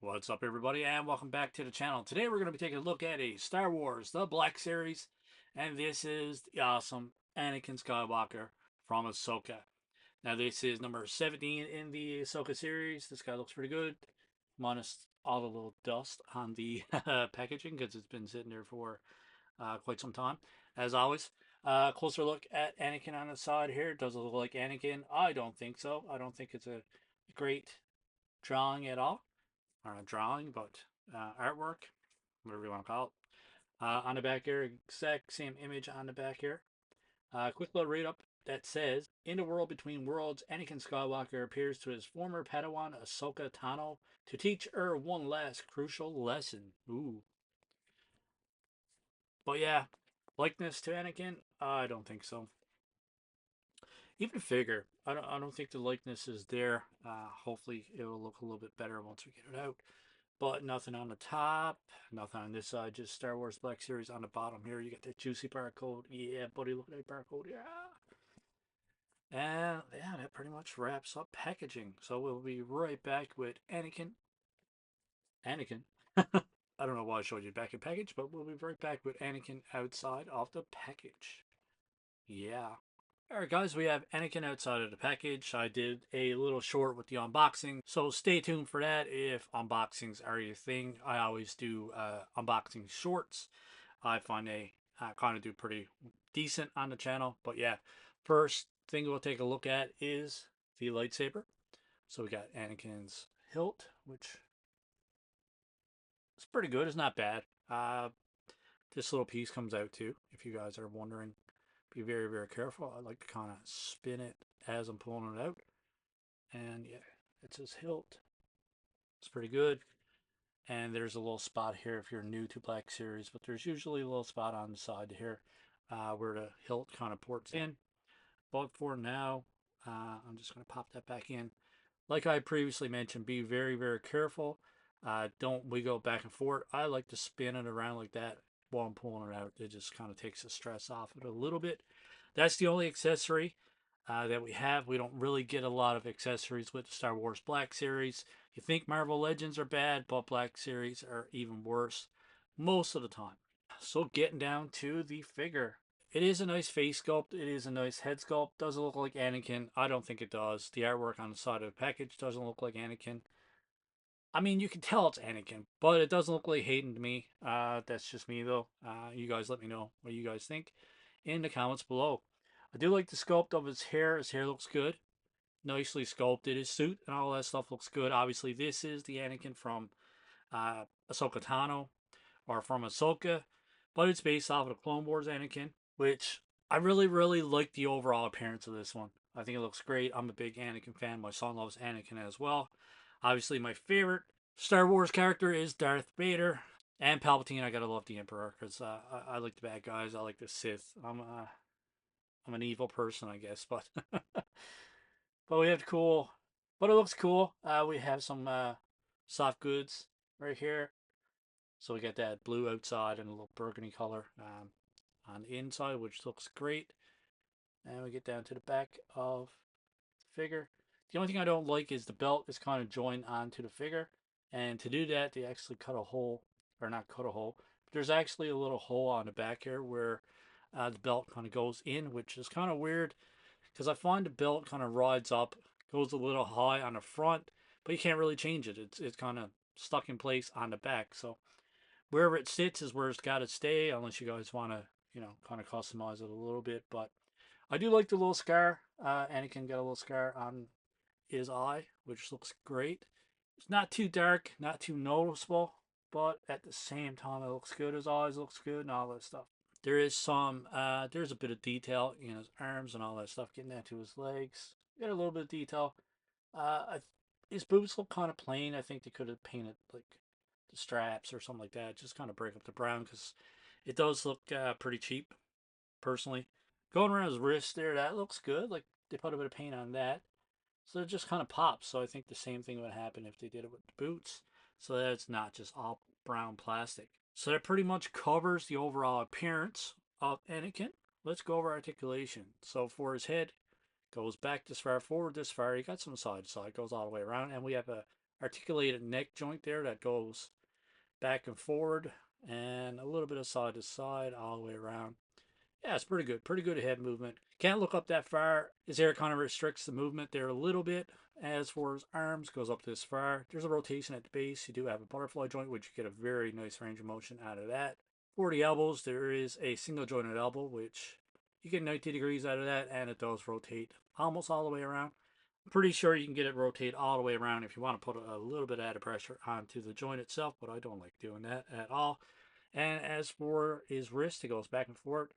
What's up, everybody, and welcome back to the channel. Today we're going to be taking a look at a Star Wars The Black Series, and this is the awesome Anakin Skywalker from Ahsoka. Now, this is number 17 in the Ahsoka series. This guy looks pretty good, minus all the little dust on the packaging, because it's been sitting there for quite some time. As always, closer look at Anakin on the side here. Does it look like Anakin? I don't think so. I don't think it's a great drawing at all, or not drawing, but artwork, whatever you want to call it. On the back here, exact same image on the back here. Quick little read up that says, in the world between worlds, Anakin Skywalker appears to his former Padawan Ahsoka Tano to teach her one last crucial lesson. Ooh. But yeah, likeness to Anakin? I don't think so. Even figure, I don't think the likeness is there. Hopefully it will look a little bit better once we get it out. But nothing on the top, nothing on this side, just Star Wars Black Series on the bottom here. You got that juicy barcode. Yeah, buddy, look at that barcode. Yeah. And yeah, that pretty much wraps up packaging. So we'll be right back with Anakin. Anakin. I don't know why I showed you back in package, but we'll be right back with Anakin outside of the package. Yeah. Alright guys, we have Anakin outside of the package. I did a little short with the unboxing, so stay tuned for that if unboxings are your thing. I always do unboxing shorts. I find they kind of do pretty decent on the channel. But yeah, first thing we'll take a look at is the lightsaber. So we got Anakin's hilt, which is pretty good. It's not bad. This little piece comes out too, if you guys are wondering. Be very, very careful. I like to kind of spin it as I'm pulling it out. And yeah, it's his hilt. It's pretty good. And there's a little spot here if you're new to Black Series, but there's usually a little spot on the side here where the hilt kind of ports in. But for now, I'm just going to pop that back in. Like I previously mentioned, be very, very careful. Don't wiggle back and forth. I like to spin it around like that while I'm pulling it out. It just kind of takes the stress off it a little bit. That's the only accessory that we have. We don't really get a lot of accessories with the Star Wars Black Series. You think Marvel Legends are bad, but Black Series are even worse most of the time. So getting down to the figure. It is a nice face sculpt. It is a nice head sculpt. Does it look like Anakin? I don't think it does. The artwork on the side of the package doesn't look like Anakin. I mean, you can tell it's Anakin, but it doesn't look like Hayden to me. That's just me, though. You guys let me know what you guys think in the comments below. I do like the sculpt of his hair. His hair looks good. Nicely sculpted. His suit and all that stuff looks good. Obviously, this is the Anakin from Ahsoka Tano, or from Ahsoka, but it's based off of the Clone Wars Anakin, which I really, really like the overall appearance of this one. I think it looks great. I'm a big Anakin fan. My son loves Anakin as well. Obviously, my favorite Star Wars character is Darth Vader. And Palpatine, I gotta love the Emperor because I like the bad guys. I like the Sith. I'm an evil person, I guess, but but we have cool. But it looks cool. We have some soft goods right here. So we got that blue outside and a little burgundy color on the inside, which looks great. And we get down to the back of the figure. The only thing I don't like is the belt is kind of joined onto the figure. And to do that, they actually cut a hole, or not cut a hole, but there's actually a little hole on the back here where the belt kind of goes in, which is kind of weird because I find the belt kind of rides up, goes a little high on the front, but you can't really change it. It's kind of stuck in place on the back. So wherever it sits is where it's got to stay, unless you guys want to, kind of customize it a little bit. But I do like the little scar. Anakin got a little scar on his eye, which looks great. It's not too dark, not too noticeable, but at the same time, it looks good. His eyes looks good and all that stuff. There's a bit of detail in his arms and all that stuff, getting down to his legs. Got a little bit of detail. His boots look kind of plain. I think they could have painted like the straps or something like that. Just kind of break up the brown because it does look pretty cheap, personally. Going around his wrist there, that looks good. Like they put a bit of paint on that. So it just kind of pops. So I think the same thing would happen if they did it with the boots. So that it's not just all brown plastic. So that pretty much covers the overall appearance of Anakin. Let's go over articulation. So for his head, goes back this far, forward this far. You got some side to side, goes all the way around. And we have a articulated neck joint there that goes back and forward, and a little bit of side to side all the way around. Yeah, it's pretty good. Pretty good head movement. Can't look up that far. His hair kind of restricts the movement there a little bit. As for his arms, goes up this far. There's a rotation at the base. You do have a butterfly joint, which you get a very nice range of motion out of that. For the elbows, there is a single jointed elbow, which you get 90 degrees out of that, and it does rotate almost all the way around. I'm pretty sure you can get it rotate all the way around if you want to put a little bit of added pressure onto the joint itself, but I don't like doing that at all. And as for his wrist, it goes back and forth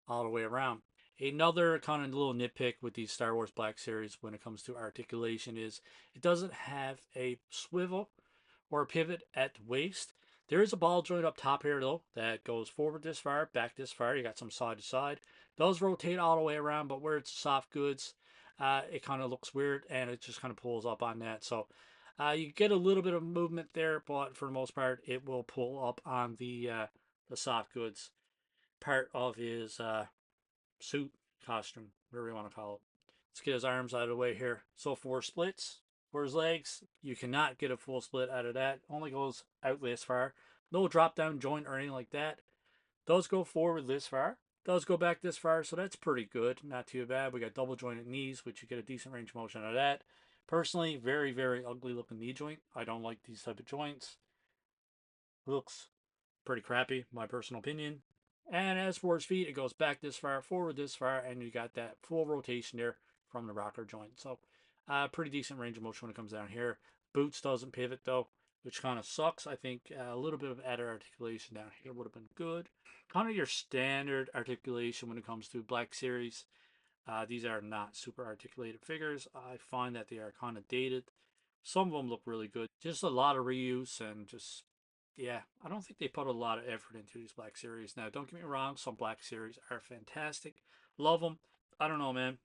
all the way around. Another kind of little nitpick with these Star Wars Black Series when it comes to articulation is it doesn't have a swivel or a pivot at the waist. There is a ball joint up top here though that goes forward this far, back this far. You got some side to side. Those rotate all the way around, but where it's soft goods, it kind of looks weird and it just kind of pulls up on that. So you get a little bit of movement there, but for the most part, it will pull up on the soft goods part of his suit, costume, whatever you want to call it. Let's get his arms out of the way here. So for splits, for his legs, you cannot get a full split out of that. Only goes out this far. No drop down joint or anything like that. Those go forward this far. Those go back this far, so that's pretty good. Not too bad. We got double jointed knees, which you get a decent range of motion out of that. Personally, very, very ugly looking knee joint. I don't like these type of joints. Looks pretty crappy, my personal opinion. And as for his feet, it goes back this far, forward this far, and you got that full rotation there from the rocker joint. So, pretty decent range of motion when it comes down here. Boots doesn't pivot though, which kind of sucks. I think a little bit of added articulation down here would have been good. Kind of your standard articulation when it comes to Black Series. These are not super articulated figures. I find that they are kind of dated. Some of them look really good. Just a lot of reuse and just, yeah, I don't think they put a lot of effort into these Black Series. Now, don't get me wrong, some Black Series are fantastic. Love them. I don't know, man.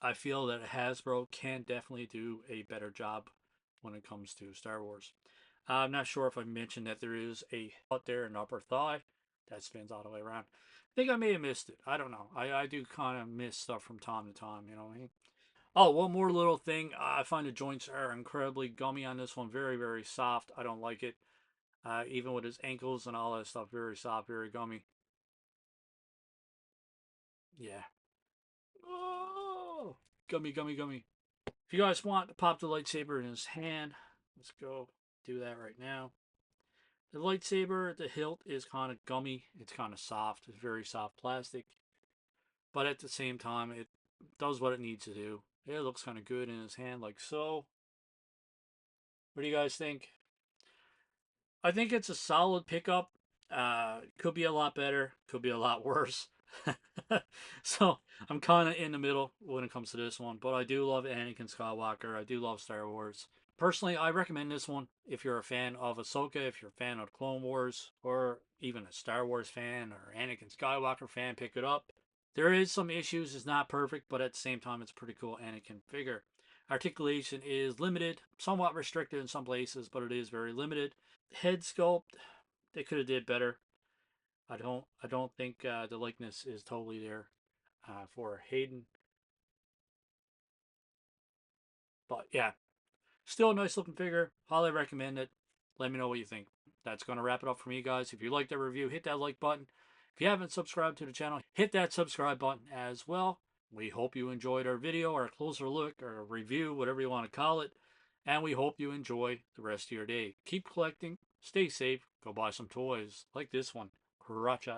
I feel that Hasbro can definitely do a better job when it comes to Star Wars. I'm not sure if I mentioned that there is a out there, an upper thigh that spins all the way around. I think I may have missed it. I don't know. I do kind of miss stuff from time to time, you know what I mean? Oh, one more little thing. I find the joints are incredibly gummy on this one. Very, very soft. I don't like it. Even with his ankles and all that stuff, very soft, very gummy. Yeah. Oh, gummy, gummy, gummy. If you guys want to pop the lightsaber in his hand, let's go do that right now. The lightsaber, the hilt is kind of gummy. It's kind of soft. It's very soft plastic. But at the same time, it does what it needs to do. It looks kind of good in his hand, like so. What do you guys think? I think it's a solid pickup. Could be a lot better. Could be a lot worse. So I'm kind of in the middle when it comes to this one. But I do love Anakin Skywalker. I do love Star Wars. Personally, I recommend this one if you're a fan of Ahsoka, if you're a fan of Clone Wars, or even a Star Wars fan or Anakin Skywalker fan, pick it up. There is some issues. It's not perfect, but at the same time, it's a pretty cool Anakin figure. Articulation is limited, somewhat restricted in some places, but it is very limited. Head sculpt, they could have did better. I don't think the likeness is totally there for Hayden. But yeah, still a nice looking figure. Highly recommend it. Let me know what you think. That's going to wrap it up for me, guys. If you liked the review, hit that like button. If you haven't subscribed to the channel, hit that subscribe button as well. We hope you enjoyed our video, or a closer look, or a review, whatever you want to call it. And we hope you enjoy the rest of your day. Keep collecting, stay safe, go buy some toys like this one. Crotch